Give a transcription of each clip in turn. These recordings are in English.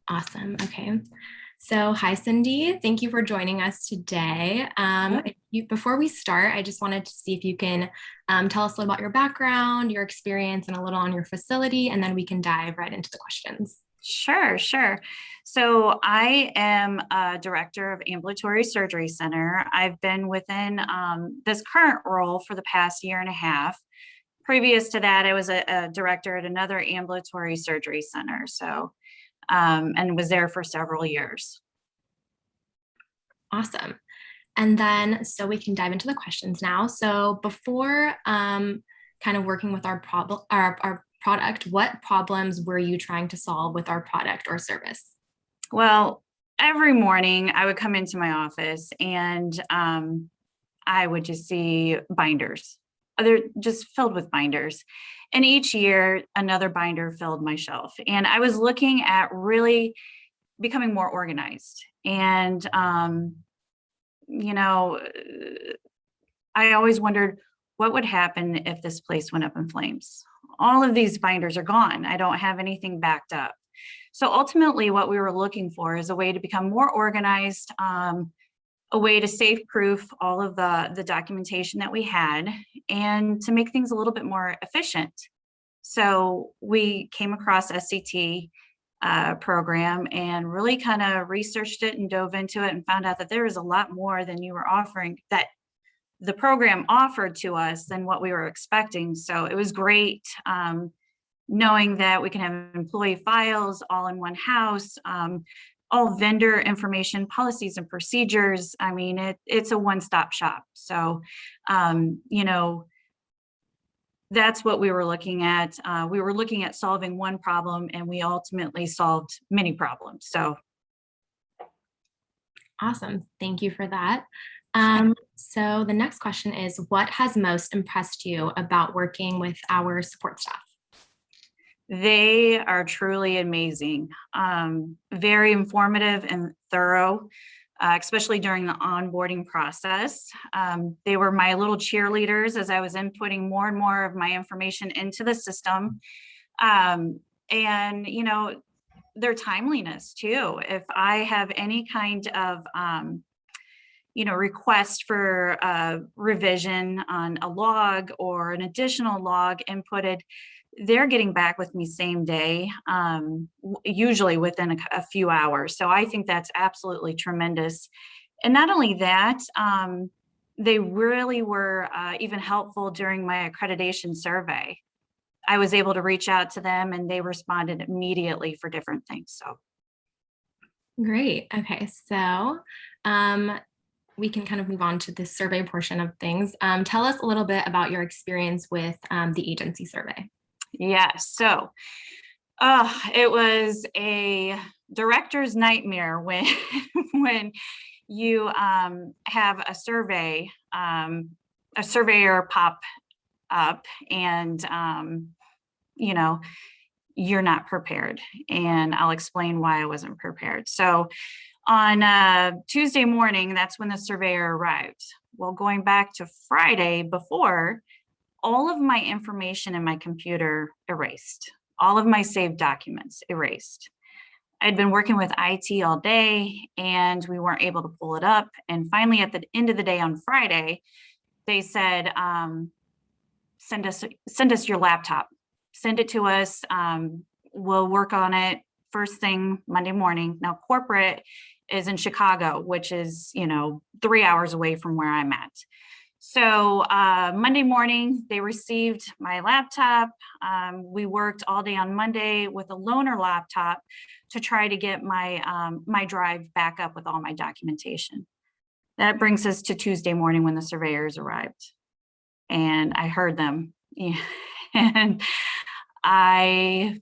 Awesome. Okay. So, hi, Cindy. Thank you for joining us today. Before we start, I just wanted to see if you can tell us a little about your background, your experience, and a little on your facility, and then we can dive right into the questions. Sure. So I am a director of Ambulatory Surgery Center. I've been within this current role for the past year and a half. Previous to that, I was a director at another ambulatory surgery center. And was there for several years. Awesome. And then, so we can dive into the questions now. So, before kind of working with our product, what problems were you trying to solve with our product or service? Well, every morning I would come into my office and I would just see binders. They're just filled with binders. And each year, another binder filled my shelf. And I was looking at really becoming more organized. And, you know, I always wondered what would happen if this place went up in flames. All of these binders are gone. I don't have anything backed up. So ultimately, what we were looking for is a way to become more organized, a way to safe proof all of the documentation that we had, and to make things a little bit more efficient. So we came across SCT program and really kind of researched it and dove into it and found out that there is a lot more than you were offering, that the program offered to us, than what we were expecting. So it was great knowing that we can have employee files all in one house, all vendor information, policies and procedures. I mean, it's a one-stop shop. So, that's what we were looking at. We were looking at solving one problem, and we ultimately solved many problems. So, Awesome. Thank you for that. So the next question is, what has most impressed you about working with our support staff? they are truly amazing, very informative and thorough, especially during the onboarding process. They were my little cheerleaders as I was inputting more and more of my information into the system. And, their timeliness too. If I have any kind of, request for revision on a log or an additional log inputted, they're getting back with me same day, usually within a few hours. So I think that's absolutely tremendous. And not only that, they really were even helpful during my accreditation survey. I was able to reach out to them and they responded immediately for different things. So Great. Okay. So we can kind of move on to the survey portion of things. Tell us a little bit about your experience with the agency survey. yeah, so it was a director's nightmare when when you have a surveyor pop up and you're not prepared. And I'll explain why I wasn't prepared. So on Tuesday morning, that's when the surveyor arrived. Well, going back to Friday before, all of my information in my computer erased, all of my saved documents erased. I'd been working with IT all day and we weren't able to pull it up. And finally, at the end of the day on Friday, they said, send us your laptop, send it to us. We'll work on it first thing Monday morning. Now, corporate is in Chicago, which is, 3 hours away from where I'm at. So Monday morning, they received my laptop. We worked all day on Monday with a loaner laptop to try to get my drive back up with all my documentation. That brings us to Tuesday morning when the surveyors arrived. And I heard them. And I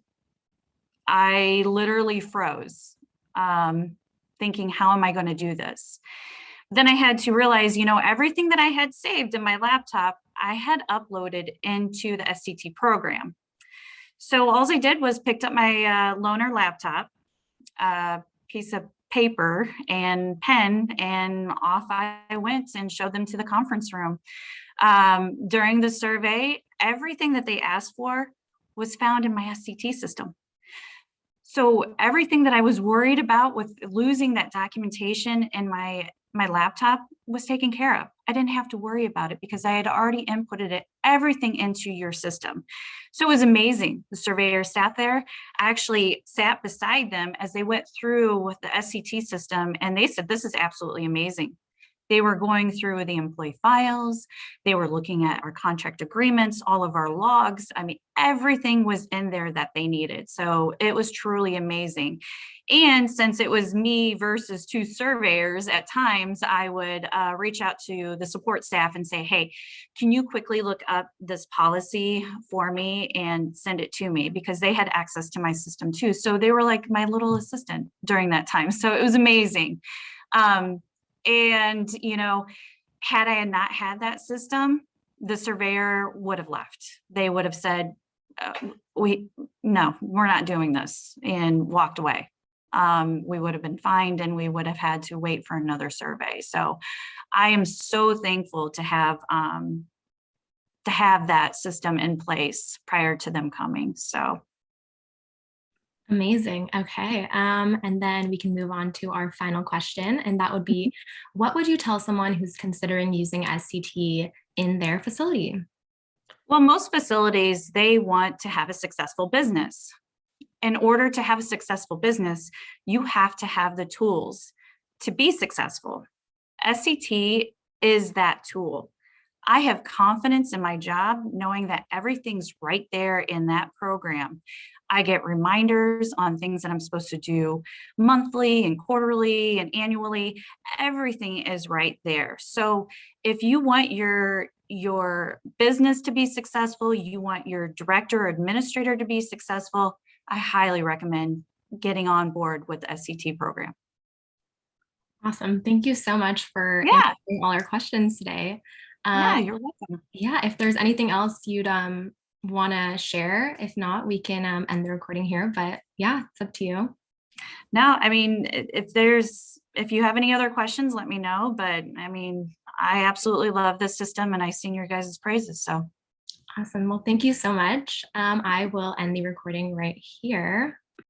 literally froze, thinking, how am I going to do this? Then I had to realize, everything that I had saved in my laptop, I had uploaded into the SCT program. So all I did was picked up my loaner laptop, a piece of paper and pen, and off I went and showed them to the conference room. During the survey, everything that they asked for was found in my SCT system. So everything that I was worried about with losing that documentation in my laptop was taken care of. I didn't have to worry about it because I had already inputted everything into your system. So it was amazing. The surveyor staff there, I actually sat beside them as they went through with the SCT system, and they said, this is absolutely amazing. They were going through the employee files. They were looking at our contract agreements, all of our logs. I mean, everything was in there that they needed. So it was truly amazing. And since it was me versus two surveyors, at times I would reach out to the support staff and say, hey, can you quickly look up this policy for me and send it to me? Because they had access to my system too. So they were like my little assistant during that time. So it was amazing. And, had I not had that system, the surveyor would have left. They would have said, no, we're not doing this, and walked away. We would have been fined and we would have had to wait for another survey. So I am so thankful to have that system in place prior to them coming. So Amazing. Okay. And then we can move on to our final question. And that would be, what would you tell someone who's considering using SCT in their facility? well, most facilities, they want to have a successful business. In order to have a successful business, you have to have the tools to be successful. SCT is that tool. I have confidence in my job knowing that everything's right there in that program. I get reminders on things that I'm supposed to do monthly and quarterly and annually. Everything is right there. So if you want your business to be successful, you want your director or administrator to be successful, I highly recommend getting on board with the SCT program. Awesome. Thank you so much for Yeah, answering all our questions today. yeah, you're welcome. Yeah, if there's anything else you'd want to share, if not, we can end the recording here. But yeah, it's up to you. No, I mean, if you have any other questions, let me know. But I mean, I absolutely love this system and I sing your guys' praises. So Awesome. Well, thank you so much. I will end the recording right here.